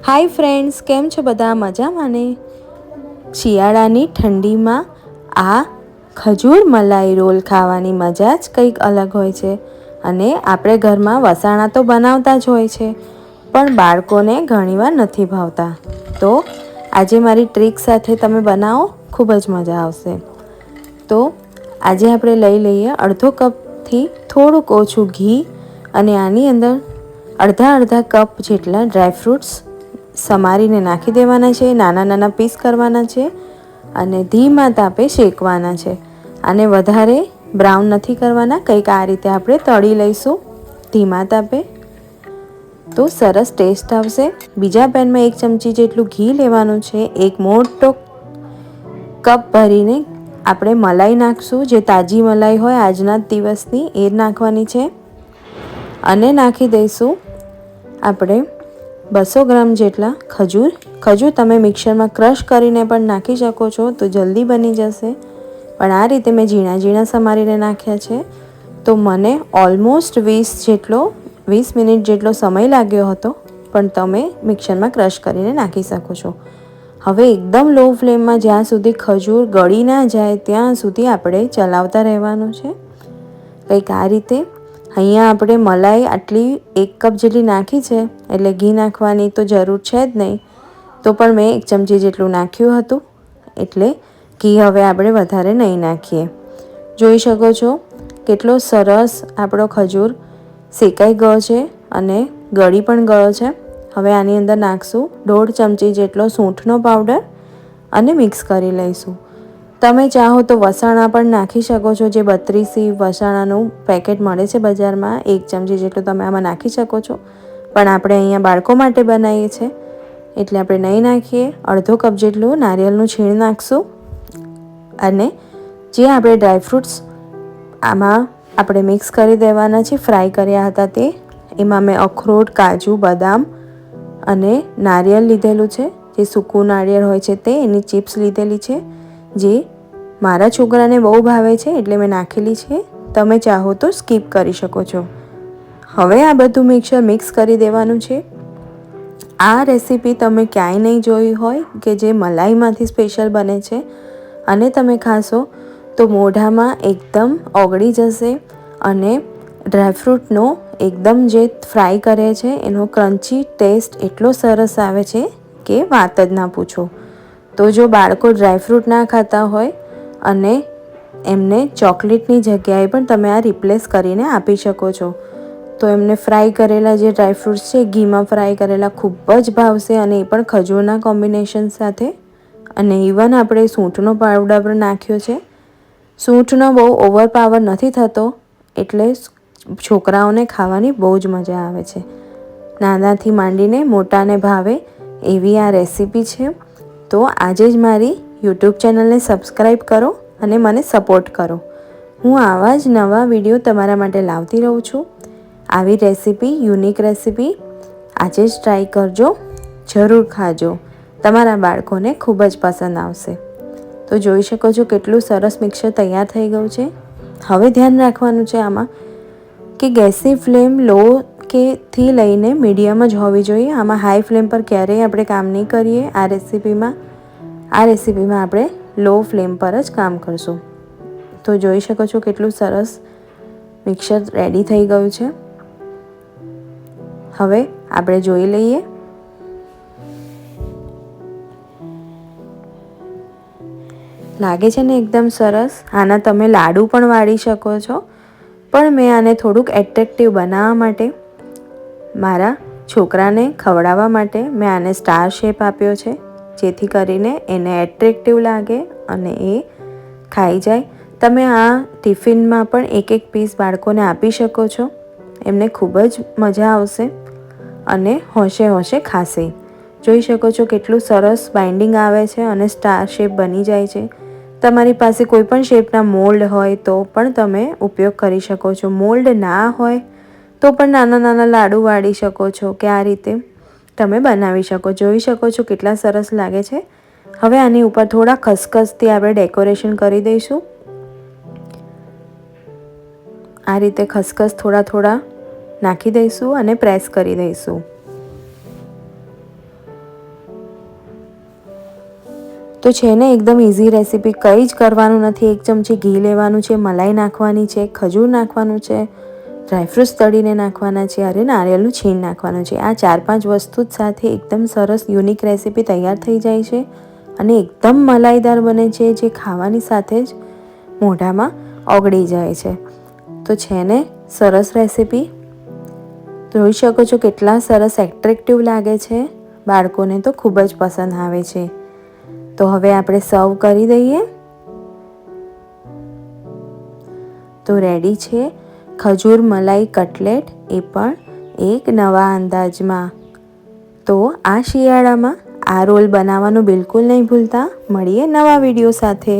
Hi friends, केम छो बधा मजामां ने। શિયાળાની ઠંડીમાં આ ખજૂર મલાઈ રોલ ખાવાની મજા જ કંઈક અલગ હોય છે અને આપણે ઘરમાં વસાણા તો બનાવતા જ હોય છે, પણ બાળકોને ઘણીવાર નથી ભાવતા. તો આજે મારી ટ્રીક સાથે તમે બનાવો, ખૂબ જ મજા આવશે. તો આજે આપણે લઈ લઈએ અડધો કપથી થોડુંક ઓછું ઘી અને આની અંદર અડધા કપ જેટલા ડ્રાયફ્રૂટ્સ સમારીને નાખી દેવાના છે. નાના નાના પીસ કરવાના છે અને ધીમા તાપે શેકવાના છે. આને વધારે બ્રાઉન નથી કરવાના, કંઈક આ રીતે આપણે તળી લઈશું ધીમા તાપે, તો સરસ ટેસ્ટ આવશે. બીજા પેનમાં 1 ચમચી જેટલું ઘી લેવાનું છે. એક મોટો કપ ભરીને આપણે મલાઈ નાખશું, જે તાજી મલાઈ હોય આજના જ દિવસની એ નાખવાની છે. અને નાખી દઈશું આપણે 200 ગ્રામ જેટલા ખજૂર તમે મિક્સરમાં ક્રશ કરીને પણ નાખી શકો છો, તો જલ્દી બની જશે. પણ આ રીતે મેં ઝીણા સમારીને નાખ્યા છે. તો મને ઓલમોસ્ટ 20 મિનિટ જેટલો સમય લાગ્યો હતો, પણ તમે મિક્સરમાં ક્રશ કરીને નાખી શકો છો. હવે એકદમ લો ફ્લેમમાં જ્યાં સુધી ખજૂર ગળી ના જાય ત્યાં સુધી આપણે ચલાવતા રહેવાનું છે. કંઈક આ રીતે. અહીંયા આપણે મલાઈ આટલી 1 કપ જેટલી નાખી છે, એટલે ઘી નાખવાની તો જરૂર છે જ નહીં, તો પણ મેં 1 ચમચી જેટલું નાખ્યું હતું, એટલે ઘી હવે આપણે વધારે નહીં નાખીએ. જોઈ શકો છો કેટલો સરસ આપણો ખજૂર શેકાઈ ગયો છે અને ગળી પણ ગયો છે. હવે આની અંદર નાખશું 1.5 ચમચી જેટલો સૂંઠનો પાવડર અને મિક્સ કરી લઈશું. તમે ચાહો તો વસાણા પણ નાખી શકો છો, જે 32 વસાણાનું પેકેટ મળે છે બજારમાં. 1 ચમચી જેટલું તમે આમાં નાખી શકો છો, પણ આપણે અહીંયા બાળકો માટે બનાવીએ છીએ એટલે આપણે નહીં નાખીએ. અડધો કપ જેટલું નારિયેળનું છીણ નાખશું અને જે આપણે ડ્રાયફ્રૂટ્સ આમાં આપણે મિક્સ કરી દેવાના છે, ફ્રાય કર્યા હતા તે. એમાં મેં અખરોટ, કાજુ, બદામ અને નારિયેળ લીધેલું છે, જે સૂકું નારિયેળ હોય છે તે, એની ચિપ્સ લીધેલી છે, જે મારા છોકરાને બહુ ભાવે છે એટલે મેં નાખેલી છે. તમે ચાહો તો સ્કીપ કરી શકો છો. હવે આ બધું મિક્સ કરી દેવાનું છે. આ રેસીપી તમે ક્યાંય નહીં જોઈ હોય કે જે મલાઈમાંથી સ્પેશિયલ બને છે, અને તમે ખાશો તો મોઢામાં એકદમ ઓગળી જશે અને ડ્રાયફ્રૂટનો એકદમ જે ફ્રાય કરે છે એનો ક્રન્ચી ટેસ્ટ એટલો સરસ આવે છે કે વાત જ ના પૂછો. તો જો બાળકો ડ્રાયફ્રૂટ ના ખાતા હોય અને એમને ચોકલેટની જગ્યાએ પણ તમે આ રિપ્લેસ કરીને આપી શકો છો, તો એમને ફ્રાય કરેલા જે ડ્રાયફ્રૂટ્સ છે ઘીમાં ફ્રાય કરેલા ખૂબ જ ભાવશે, અને એ પણ ખજૂરના કોમ્બિનેશન સાથે. અને ઇવન આપણે સૂંઠનો પાવડર પણ નાખ્યો છે. સૂંઠનો બહુ ઓવરપાવર નથી થતો, એટલે છોકરાઓને ખાવાની બહુ જ મજા આવે છે. નાનાથી માંડીને મોટાને ભાવે એવી આ રેસીપી છે. તો આજે જ મારી યુટ્યુબ ચેનલને સબસ્ક્રાઈબ કરો અને મને સપોર્ટ કરો. હું આવા જ નવા વિડીયો તમારા માટે લાવતી રહું છું. આવી રેસીપી, યુનિક રેસીપી આજે જ ટ્રાય કરજો, જરૂર ખાજો. તમારા બાળકોને ખૂબ જ પસંદ આવશે. તો જોઈ શકો છો કેટલું સરસ મિક્સર તૈયાર થઈ ગયું છે. હવે ધ્યાન રાખવાનું છે આમાં કે ગેસની ફ્લેમ લો થી લઈને મીડિયમ જ હોવી જોઈએ. આમાં હાઈ ફ્લેમ પર ક્યારેય આપણે કામ નહીં કરીએ. આ રેસીપીમાં આપણે લો ફ્લેમ પર જ કામ કરશું. તો જોઈ શકો છો કેટલું સરસ મિક્સર રેડી થઈ ગયું છે. હવે આપણે જોઈ લઈએ. લાગે છે ને એકદમ સરસ. આના તમે લાડુ પણ વાળી શકો છો, પણ મેં આને થોડુંક એટ્રેક્ટિવ બનાવવા માટે, મારા છોકરાને ખવડાવવા માટે મેં આને સ્ટાર શેપ આપ્યો છે, જેથી કરીને એને એટ્રેક્ટિવ લાગે અને એ ખાઈ જાય. તમે આ ટિફિનમાં પણ એક પીસ બાળકોને આપી શકો છો. એમને ખૂબ જ મજા આવશે અને હોશે ખાશે. જોઈ શકો છો કેટલું સરસ બાઇન્ડિંગ આવે છે અને સ્ટાર શેપ બની જાય છે. તમારી પાસે કોઈ પણ શેપના મોલ્ડ હોય તો પણ તમે ઉપયોગ કરી શકો છો. મોલ્ડ ના હોય તો પણ નાના લાડુ વાળી શકો છો, કે આ રીતે તમે બનાવી શકો. જોઈ શકો છો કેટલા સરસ લાગે છે. હવે આની ઉપર થોડા ખસખસથી આપણે ડેકોરેશન કરી દઈશું. આ રીતે ખસખસ થોડા નાખી દઈશું અને પ્રેસ કરી દઈશું. તો છે ને એકદમ ઇઝી રેસીપી, કંઈ જ કરવાનું નથી. 1 ચમચી ઘી લેવાનું છે, મલાઈ નાખવાની છે, ખજૂર નાખવાનું છે, ડ્રાયફ્રૂટ્સ તળીને નાખવાના છે, અને નારિયેળનું છીણ નાખવાનું છે. આ 4-5 વસ્તુ જ સાથે એકદમ સરસ યુનિક રેસીપી તૈયાર થઈ જાય છે અને એકદમ મલાઈદાર બને છે, જે ખાવાની સાથે જ મોઢામાં ઓગળી જાય છે. તો છે ને સરસ રેસીપી, જોઈ શકો છો કેટલા સરસ એટ્રેક્ટિવ લાગે છે. બાળકોને તો ખૂબ જ પસંદ આવે છે. તો હવે આપણે સર્વ કરી દઈએ. તો રેડી છે ખજૂર મલાઈ કટલેટ, એ પણ એક નવા અંદાજમાં. તો આ શિયાળામાં આ રોલ બનાવવાનું બિલકુલ નહીં ભૂલતા. મળીએ નવા વિડીયો સાથે.